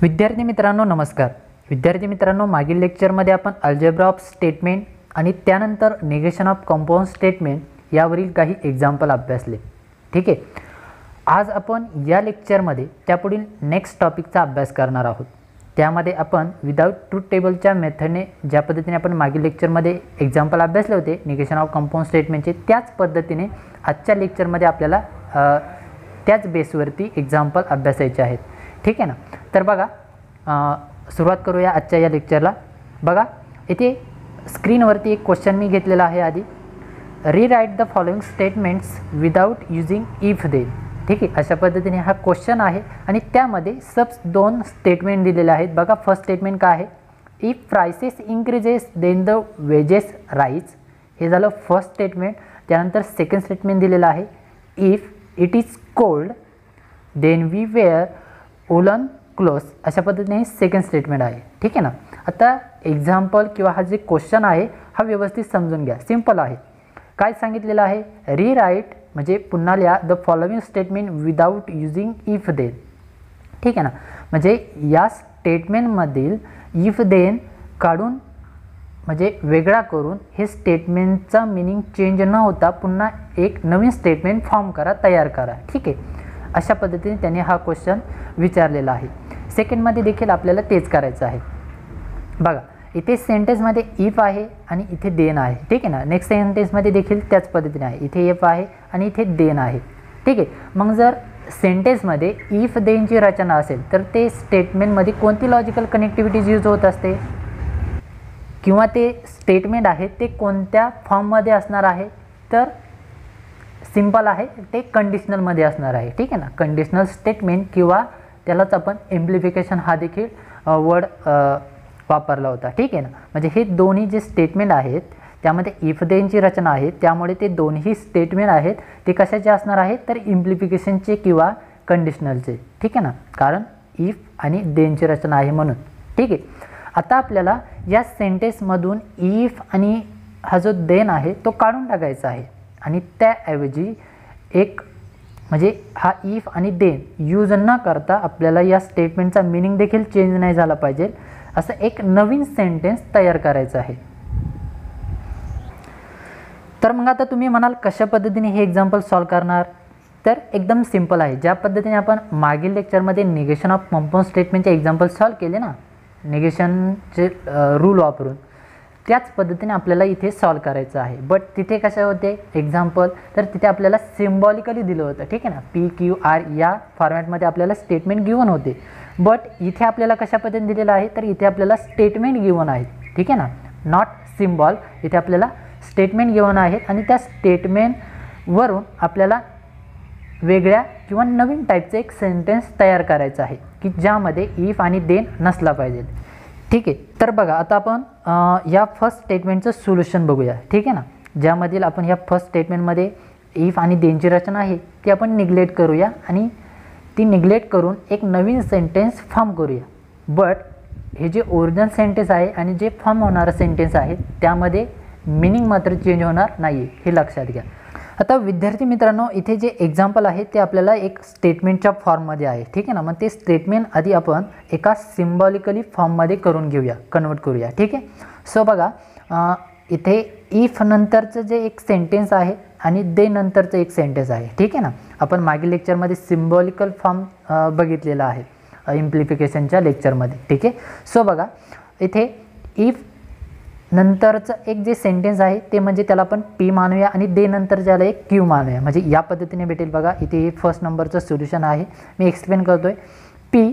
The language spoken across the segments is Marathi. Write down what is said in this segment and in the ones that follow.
विद्यार्थी मित्रांनो नमस्कार। विद्यार्थी मित्रांनो, मागील लेक्चरमध्ये आपण अल्जेब्रा ऑफ स्टेटमेंट आणि त्यानंतर निगेशन ऑफ कंपाउंड स्टेटमेंट यावरील काही एक्झाम्पल अभ्यासले। ठीक आहे, आज आपण या लेक्चरमध्ये त्यापुढील नेक्स्ट टॉपिकचा अभ्यास करणार आहोत। त्यामध्ये आपण विदाउट ट्रूथ टेबलच्या मेथडने ज्या पद्धतीने आपण मागील लेक्चरमध्ये एक्झाम्पल अभ्यासले होते निगेशन ऑफ कंपाउंड स्टेटमेंटचे, त्याच पद्धतीने आजच्या लेक्चरमध्ये आपल्याला त्याच बेसवरती एक्झाम्पल अभ्यासायचे आहेत। ठीक आहे ना। तर बघा, सुरुवात करूया आजच्या या लेक्चरला। बघा, इथे स्क्रीनवरती एक क्वेश्चन मी घेतलेला आहे आधी। Rewrite the following statements without using if they. ठीक आहे, अशा पद्धतीने हा क्वेश्चन आहे आणि त्यामध्ये दोन स्टेटमेंट दिलेले आहेत। बघा, फर्स्ट स्टेटमेंट काय आहे, if prices increases then the wages rise. हे झालं फर्स्ट स्टेटमेंट। त्यानंतर सेकंड स्टेटमेंट दिलेलं आहे, if it is cold then we wear woollen cloth. अशा पद्धतीने सेकंड स्टेटमेंट आहे। ठीक आहे ना। आता एक्झाम्पल किंवा हा जे क्वेश्चन आहे हा व्यवस्थित समजून घ्या, सिंपल आहे। काय सांगितलेलं आहे, रीराइट म्हणजे पुन्हा लिहा the following statement without using if then. ठीक आहे ना, म्हणजे या स्टेटमेंटमधील इफ देन काढून म्हणजे वेगळा करून हे स्टेटमेंटचा मीनिंग चेंज न होता पुन्हा एक नवीन स्टेटमेंट फॉर्म करा, तयार करा। ठीक आहे, अशा पद्धतीने त्यांनी हा क्वेश्चन विचारलेला आहे। सेकंडमध्ये देखील आपल्याला तेच करायचं आहे। बघा, इथे सेंटेन्समध्ये इफ आहे आणि इथे देन आहे। ठीक आहे ना। नेक्स्ट सेंटेन्समध्ये देखील त्याच पद्धतीने आहे, इथे इफ आहे आणि इथे देन आहे। ठीक आहे, मग जर सेंटेन्समध्ये इफ देनची रचना असेल तर ते स्टेटमेंटमध्ये कोणती लॉजिकल कनेक्टिव्हिटीज यूज होत असते किंवा ते स्टेटमेंट आहे ते कोणत्या फॉर्ममध्ये असणार आहे, तर सिंपल आहे, ते कंडिशनलमध्ये असणार आहे। ठीक आहे ना। कंडिशनल स्टेटमेंट किंवा त्यालाच आपण एम्प्लिफिकेशन हा देखील वर्ड वापरला होता। ठीक आहे ना। म्हणजे हे दोन्ही जे स्टेटमेंट आहेत त्यामध्ये इफ देनची रचना आहे, त्यामुळे ते दोन्ही स्टेटमेंट आहेत ते कशाचे असणार आहेत, तर इम्प्लिफिकेशनचे किंवा कंडिशनलचे। ठीक आहे ना, कारण इफ आणि देनची रचना आहे म्हणून। ठीक आहे, आता आपल्याला या सेंटेन्समधून इफ आणि हा जो देन आहे तो काढून टाकायचा आहे आणि त्याऐवजी एक म्हणजे हा इफ आणि देन यूज न करता आपल्याला या स्टेटमेंटचा मीनिंग देखील चेंज नाही झाला पाहिजे असं एक नवीन सेंटेन्स तयार करायचं आहे। तर मग आता तुम्ही म्हणाल कशा पद्धतीने हे एक्झाम्पल सॉल्व करणार, तर एकदम सिंपल आहे। ज्या पद्धतीने आपण मागील लेक्चरमध्ये निगेशन ऑफ कंपाउंड स्टेटमेंटचे एक्झाम्पल सॉल्व केले ना, निगेशनचे रूल वापरून, त्याच पद्धतीने आपल्याला इथे सॉल्व करायचं आहे। बट तिथे कसे होते एक्झाम्पल, तर तिथे आपल्याला सिम्बॉलिकली दिलं होतं। ठीक आहे ना, पी क्यू आर या फॉर्मॅटमध्ये आपल्याला स्टेटमेंट गिवन होते। बट इथे आपल्याला कशा पद्धतीने दिलेलं आहे, तर इथे आपल्याला स्टेटमेंट गिवन आहेत। ठीक आहे ना, नॉट सिम्बॉल, इथे आपल्याला स्टेटमेंट गिवन आहेत आणि त्या स्टेटमेंटवरून आपल्याला वेगळ्या किंवा नवीन टाईपचं एक सेंटेन्स तयार करायचं आहे की ज्यामध्ये इफ आणि देन नसला पाहिजे। ठीक आहे, तर बघा आता आपण या फर्स्ट स्टेटमेंटचं सोल्युशन बघूया। ठीक आहे ना, ज्यामधील आपण या फर्स्ट स्टेटमेंटमध्ये इफ आणि देनची रचना आहे ती आपण निग्लेक्ट करूया आणि ती निग्लेक्ट करून एक नवीन सेंटेन्स फॉर्म करूया। बट हे जे ओरिजिनल सेंटेन्स आहे आणि जे फॉर्म होणारं सेंटेन्स आहे त्यामध्ये मीनिंग मात्र चेंज होणार नाही, हे लक्षात घ्या। आता विद्यार्थी मित्रांनो, इथे जे एक्झाम्पल आहे ते आपल्याला एक स्टेटमेंटच्या फॉर्ममध्ये आहे। ठीक आहे ना, मग ते स्टेटमेंट आधी आपण एका सिम्बॉलिकली फॉर्ममध्ये करून घेऊया, कन्वर्ट करूया। ठीक आहे, सो बघा, इथे इफ नंतरचं जे एक सेंटेन्स आहे आणि दे नंतरचं एक सेंटेन्स आहे। ठीक आहे ना, आपण मागील लेक्चरमध्ये सिम्बॉलिकल फॉर्म बघितलेला आहे इम्प्लिफिकेशनच्या लेक्चरमध्ये। ठीक आहे, सो बघा, इथे इफ नंतरचं एक जे सेंटेन्स आहे ते म्हणजे त्याला आपण पी मानूया आणि दे नंतर ज्याला एक क्यू मानूया, म्हणजे या पद्धतीने भेटेल। बघा, इथे फर्स्ट नंबरचं सोल्युशन आहे, मी एक्सप्लेन करतो आहे।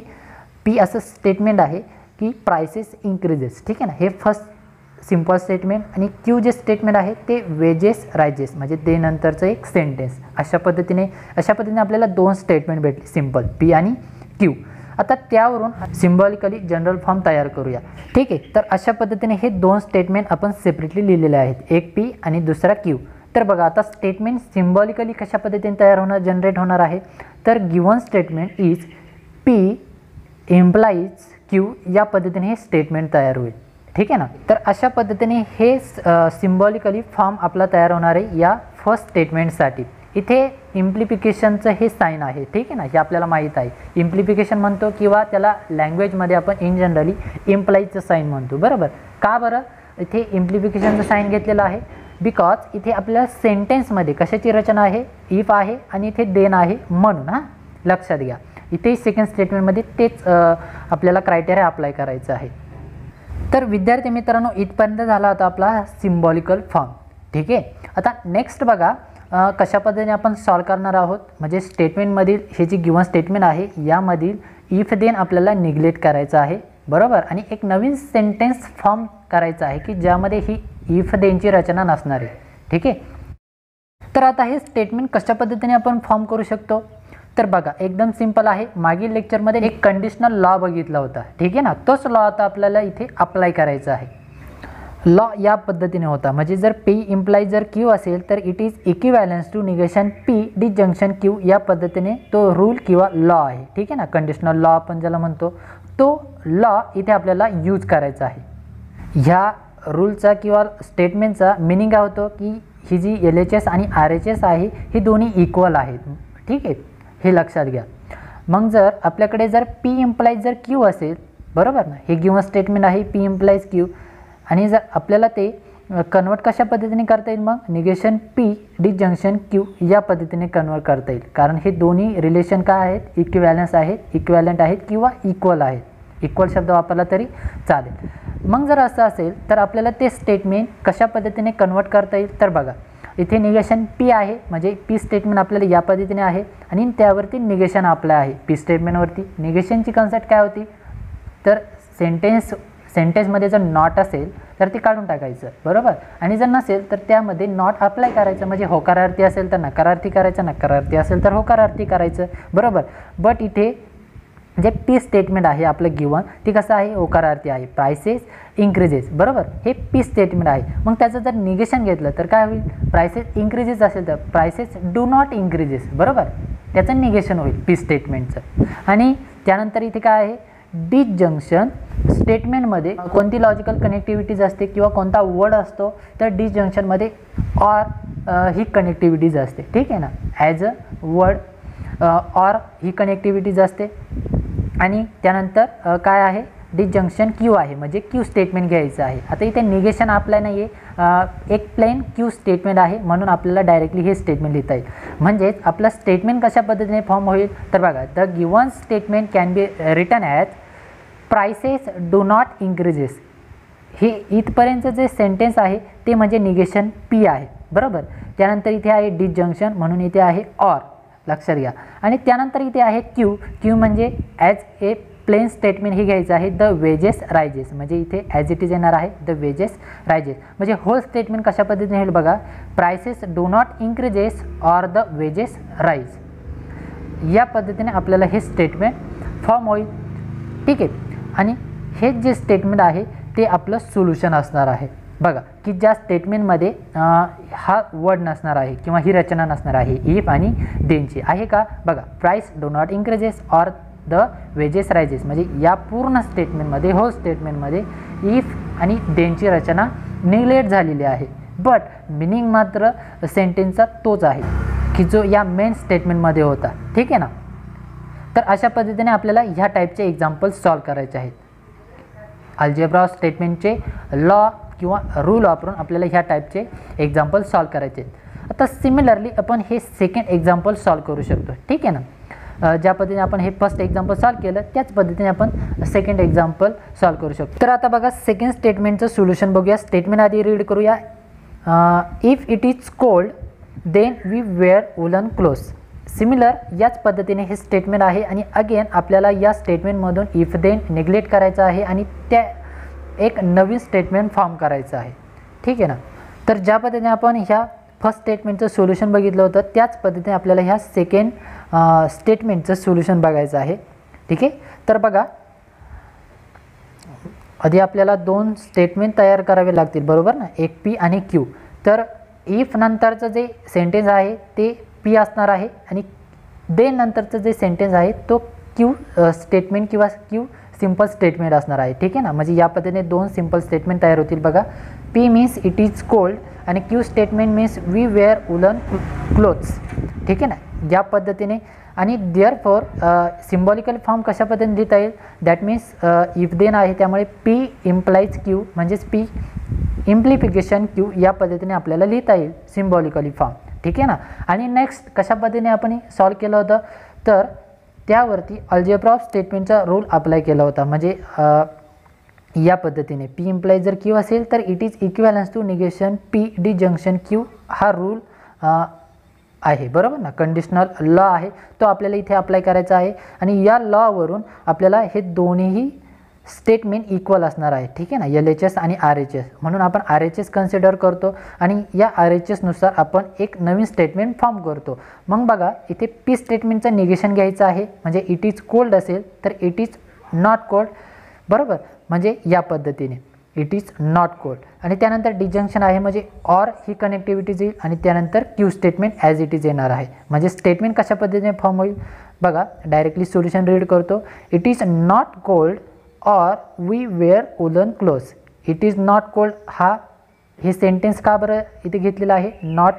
पी असं स्टेटमेंट आहे की प्राइसेस इन्क्रीजेस। ठीक आहे ना, हे फर्स्ट सिम्पल स्टेटमेंट आणि क्यू जे स्टेटमेंट आहे ते वेजेस रायजेस म्हणजे दे नंतरचं एक सेंटेन्स। अशा पद्धतीने आपल्याला दोन स्टेटमेंट भेटले, सिम्पल पी आणि क्यू। आता त्यावरून सिम्बॉलिकली जनरल फॉर्म तयार करूया। ठीक आहे, तर अशा पद्धतीने हे दोन स्टेटमेंट आपण सेपरेटली लिहिलेले आहेत, एक पी आणि दुसरा क्यू। तर बघा, आता स्टेटमेंट सिम्बॉलिकली कशा पद्धतीने तयार होणार, जनरेट होणार आहे, तर given statement is P implies Q, या पद्धतीने हे स्टेटमेंट तयार होईल। ठीक आहे ना, तर अशा पद्धतीने हे सिम्बॉलिकली फॉर्म आपला तयार होणार आहे या फर्स्ट स्टेटमेंटसाठी। इथे इम्प्लिफिकेशनचं हे साईन आहे, ठीक आहे ना, हे आपल्याला माहीत आहे. इम्प्लिफिकेशन म्हणतो किंवा त्याला लँग्वेजमध्ये आपण इन जनरली इम्प्लाईचं साईन म्हणतो. बरोबर, का बरं इथे इम्प्लिफिकेशनचं साईन घेतलेलं आहे? बिकॉज इथे आपल्या सेंटेन्समध्ये कशाची रचना आहे? इफ आहे आणि इथे देन आहे म्हणून. हां, लक्षात घ्या, इथे सेकंड स्टेटमेंटमध्ये तेच आपल्याला क्रायटेरिया अप्लाय करायचं आहे. तर विद्यार्थी मित्रांनो, इथपर्यंत झाला होता आपला सिम्बॉलिकल फॉर्म. ठीक आहे, आता नेक्स्ट बघा कशा पद्धतीने आपण सॉल्व करणार आहोत. म्हणजे स्टेटमेंटमधील हे जी गिवन स्टेटमेंट आहे यामधील इफ देन आपल्याला निग्लेक्ट करायचं आहे. बरोबर, आणि एक नवीन सेंटेन्स फॉर्म करायचा आहे की ज्यामध्ये ही इफ देनची रचना नसणार आहे. ठीक आहे, तर आता हे स्टेटमेंट कशा पद्धतीने आपण फॉर्म करू शकतो? तर बघा, एकदम सिंपल आहे. मागील लेक्चरमध्ये एक कंडिशनल लॉ बघितला होता, ठीक आहे ना, तोच लॉ आता आपल्याला इथे अप्लाय करायचा आहे. लॉ या पद्धतीने होता, म्हणजे जर पी इम्प्लाय जर क्यू असेल तर it is equivalence to negation P disjunction Q. या पद्धतीने तो रूल किंवा लॉ आहे. ठीक आहे ना, कंडिशनल लॉ आपण ज्याला म्हणतो, तो लॉ इथे आपल्याला यूज करायचा आहे. ह्या रूलचा किंवा स्टेटमेंटचा मिनिंग काय होतो की ही जी LHS आणि RHS आहे ही दोन्ही इक्वल आहेत. ठीक आहे, हे लक्षात घ्या. मग जर आपल्याकडे जर पी इम्प्लाइज जर क्यू असेल, बरोबर ना, हे गिवन स्टेटमेंट आहे पी इम्प्लाइज क्यू, आणि जर आपल्याला ते कन्वर्ट कशा पद्धतीने करता येईल? मग निगेशन पी डिसजंक्शन क्यू या पद्धतीने कन्वर्ट करता येईल. कारण हे दोन्ही रिलेशन काय आहेत? इक्विव्हॅलन्स आहेत, इक्विव्हॅलंट आहेत किंवा इक्वल आहेत. इक्वल शब्द वापरला तरी चालेल. मग जर असं असेल तर आपल्याला ते स्टेटमेंट कशा पद्धतीने कन्वर्ट करता येईल? तर बघा, इथे निगेशन पी आहे, म्हणजे पी स्टेटमेंट आपल्याला या पद्धतीने आहे आणि त्यावरती निगेशन आपलं आहे. पी स्टेटमेंटवरती निगेशनची कन्सेप्ट काय होती? तर सेंटेन्समध्ये जर नॉट असेल तर ते काढून टाकायचं. बरोबर, आणि जर नसेल तर त्यामध्ये नॉट अप्लाय करायचं. म्हणजे होकारार्थी असेल तर नकारार्थी करायचं, नकारार्थी असेल तर होकारार्थी करायचं. बरोबर, बट इथे जे पी स्टेटमेंट आहे आपलं गिवन, ती कसं आहे? होकारार्थी आहे. Prices increases. बरोबर, हे पी स्टेटमेंट आहे. मग त्याचं जर निगेशन घेतलं तर काय होईल? प्राइसेस इन्क्रीजेस असेल तर प्राइसेस डू नॉट इन्क्रीजेस. बरोबर, त्याचं निगेशन होईल पी स्टेटमेंटचं. आणि त्यानंतर इथे काय आहे? डिसजंक्शन स्टेटमेंटमध्ये कोणती लॉजिकल कनेक्टिव्हिटीज असते किंवा कोणता वर्ड असतो? तर डिसजंक्शनमध्ये ऑर ही कनेक्टिव्हिटीज असते. ठीक आहे ना, as a word or he connectivities असते. आणि त्यानंतर काय आहे? डिसजंक्शन क्यू आहे, म्हणजे क्यू स्टेटमेंट घ्यायचं आहे. आता इथे निगेशन अप्लाय नाही आहे, एक प्लेन क्यू स्टेटमेंट आहे, म्हणून आपल्याला डायरेक्टली हे स्टेटमेंट लिहिता येईल. म्हणजेच आपलं स्टेटमेंट कशा पद्धतीने फॉर्म होईल? तर बघा, the given statement can be written as prices do not increases. हे इथपर्यंतचं जे सेंटेन्स आहे ते म्हणजे निगेशन पी आहे. बरोबर, त्यानंतर इथे आहे डिसजंक्शन, म्हणून इथे आहे ऑर. लक्षात घ्या. आणि त्यानंतर इथे आहे क्यू. क्यू म्हणजे ॲज ए प्लेन स्टेटमेंट हे घ्यायचं आहे. द वेजेस रायजेस, म्हणजे इथे ॲज इट इज येणार आहे द वेजेस रायजेस. म्हणजे होल स्टेटमेंट कशा पद्धतीने होईल बघा, prices do not increases or the wedges rise. या पद्धतीने आपल्याला हे स्टेटमेंट फॉर्म होईल. ठीक आहे, आणि हे जे स्टेटमेंट आहे ते आपलं सोल्युशन असणार आहे. बघा की ज्या स्टेटमेंटमध्ये हा वर्ड नसणार आहे किंवा ही रचना नसणार आहे इफ आणि देनची आहे का? बघा, price do not increases or the wedges rises, म्हणजे या पूर्ण स्टेटमेंटमध्ये होल स्टेटमेंटमध्ये इफ आणि देनची रचना निग्लेक्ट झालेली आहे. बट मिनिंग मात्र सेंटेन्सचा तोच आहे की जो या मेन स्टेटमेंटमध्ये होता. ठीक आहे ना, तर अशा पद्धतीने आपल्याला ह्या टाईपचे एक्झाम्पल्स सॉल्व करायचे आहेत. अल्जेब्रा स्टेटमेंटचे लॉ किंवा रूल वापरून आपल्याला ह्या टाईपचे एक्झाम्पल सॉल्व करायचे आहेत. आता सिमिलरली आपण हे सेकंड एक्झाम्पल सॉल्व करू शकतो. ठीक आहे ना, ज्या पद्धतीने आपण हे फर्स्ट एक्झाम्पल सॉल्व केलं त्याच पद्धतीने आपण सेकंड एक्झाम्पल सॉल्व करू शकतो. तर आता बघा, सेकंड स्टेटमेंटचं सोल्युशन बघूया. स्टेटमेंट आधी रीड करूया. If it is cold then we wear woollen clothes. Similar याच पद्धतीने हे स्टेटमेंट आहे आणि अगेन आपल्याला या स्टेटमेंटमधून इफ देन निग्लेक्ट करायचं आहे आणि त्या एक नवीन स्टेटमेंट फॉर्म करायचं आहे. ठीक आहे ना, तर ज्या पद्धतीने आपण ह्या फर्स्ट स्टेटमेंटचं सोल्युशन बघितलं होतं त्याच पद्धतीने आपल्याला ह्या सेकंड स्टेटमेंटचं सोल्युशन बघायचं आहे. ठीक आहे, तर बघा, आधी आपल्याला दोन स्टेटमेंट तयार करावे लागतील. बरोबर ना, एक पी आणि क्यू. तर इफ नंतरचं जे सेंटेन्स आहे ते पी असणार आहे आणि देन नंतरचं जे सेंटेन्स आहे तो क्यू स्टेटमेंट किंवा क्यू सिंपल स्टेटमेंट असणार आहे. ठीक आहे ना, म्हणजे या पद्धतीने दोन सिंपल स्टेटमेंट तयार होतील. बघा, P means it is cold आणि Q statement means we wear woollen clothes. ठीक आहे ना, या पद्धतीने. आणि देअरफॉर सिम्बॉलिकल फॉर्म कशा पद्धतीने लिहिता येईल, दॅट मीन्स इफ देन आहे, त्यामुळे पी इम्प्लाइज क्यू म्हणजेच पी इम्प्लिफिकेशन क्यू या पद्धतीने आपल्याला लिहिता येईल सिम्बॉलिकली फॉर्म. ठीक आहे ना. आणि नेक्स्ट कशा पद्धतीने आपण सॉल्व केलं होतं, तर त्यावरती अल्जेब्रा ऑफ स्टेटमेंटचा रूल अप्लाय केला होता. म्हणजे या पद्धतीने पी इम्प्लाइज जर क्यू असेल तर it is equivalence to negation P disjunction Q हा रूल आहे, बरोबर ना. कंडिशनल लॉ आहे, तो आपल्याला इथे अप्लाय करायचा आहे. आणि या लॉवरून आपल्याला हे दोन्हीही स्टेटमेंट इक्वल असणार आहे. ठीक आहे ना, LHS आणि RHS. म्हणून आपण RHS कन्सिडर करतो आणि या RHS नुसार आपण एक नवीन स्टेटमेंट फॉर्म करतो. मग बघा इथे पी स्टेटमेंटचं निगेशन घ्यायचं आहे. म्हणजे इट इज कोल्ड असेल तर इट इज नॉट कोल्ड, बरोबर. म्हणजे या पद्धतीने इट इज नॉट कोल्ड. आणि त्यानंतर डिजंक्शन आहे म्हणजे ऑर ही कनेक्टिव्हिटी येईल आणि त्यानंतर Q statement as it is येणार आहे. म्हणजे स्टेटमेंट कशा पद्धतीने फॉर्म होईल बघा, डायरेक्टली सोल्युशन रीड करतो. It is not cold or we wear woollen clothes. It is not cold हा हे सेंटेन्स का बरं इथे घेतलेलं आहे नॉट,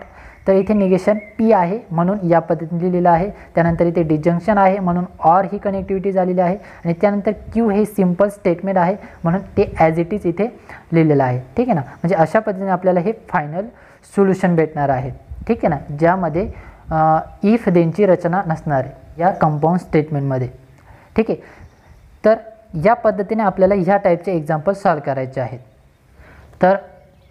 तर इथे निगेशन पी आहे म्हणून या पद्धतीने लिहिलेलं आहे. त्यानंतर इथे डिजंक्शन आहे म्हणून ऑर ही कनेक्टिव्हिटी झालेली आहे. आणि त्यानंतर क्यू हे सिम्पल स्टेटमेंट आहे म्हणून ते ॲज इट इज इथे लिहिलेलं आहे. ठीक आहे ना. म्हणजे अशा पद्धतीने आपल्याला हे फायनल सोल्युशन भेटणार आहे. ठीक आहे ना, ज्यामध्ये इफ देनची रचना नसणार आहे या कंपाऊंड स्टेटमेंटमध्ये. ठीक आहे, तर या पद्धतीने आपल्याला ह्या टाईपचे एक्झाम्पल सॉल्व करायचे आहेत. तर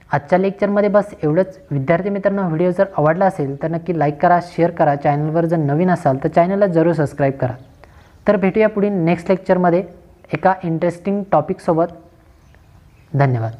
आजच्या लेक्चरमध्ये बस एवढंच. विद्यार्थी मित्रांनो, व्हिडिओ जर आवडला असेल तर नक्की लाईक करा, शेअर करा. चॅनलवर जर नवीन असाल तर चॅनलला जरूर सबस्क्राईब करा. तर भेटूया पुढील नेक्स्ट लेक्चरमध्ये एका इंटरेस्टिंग टॉपिकसोबत. धन्यवाद.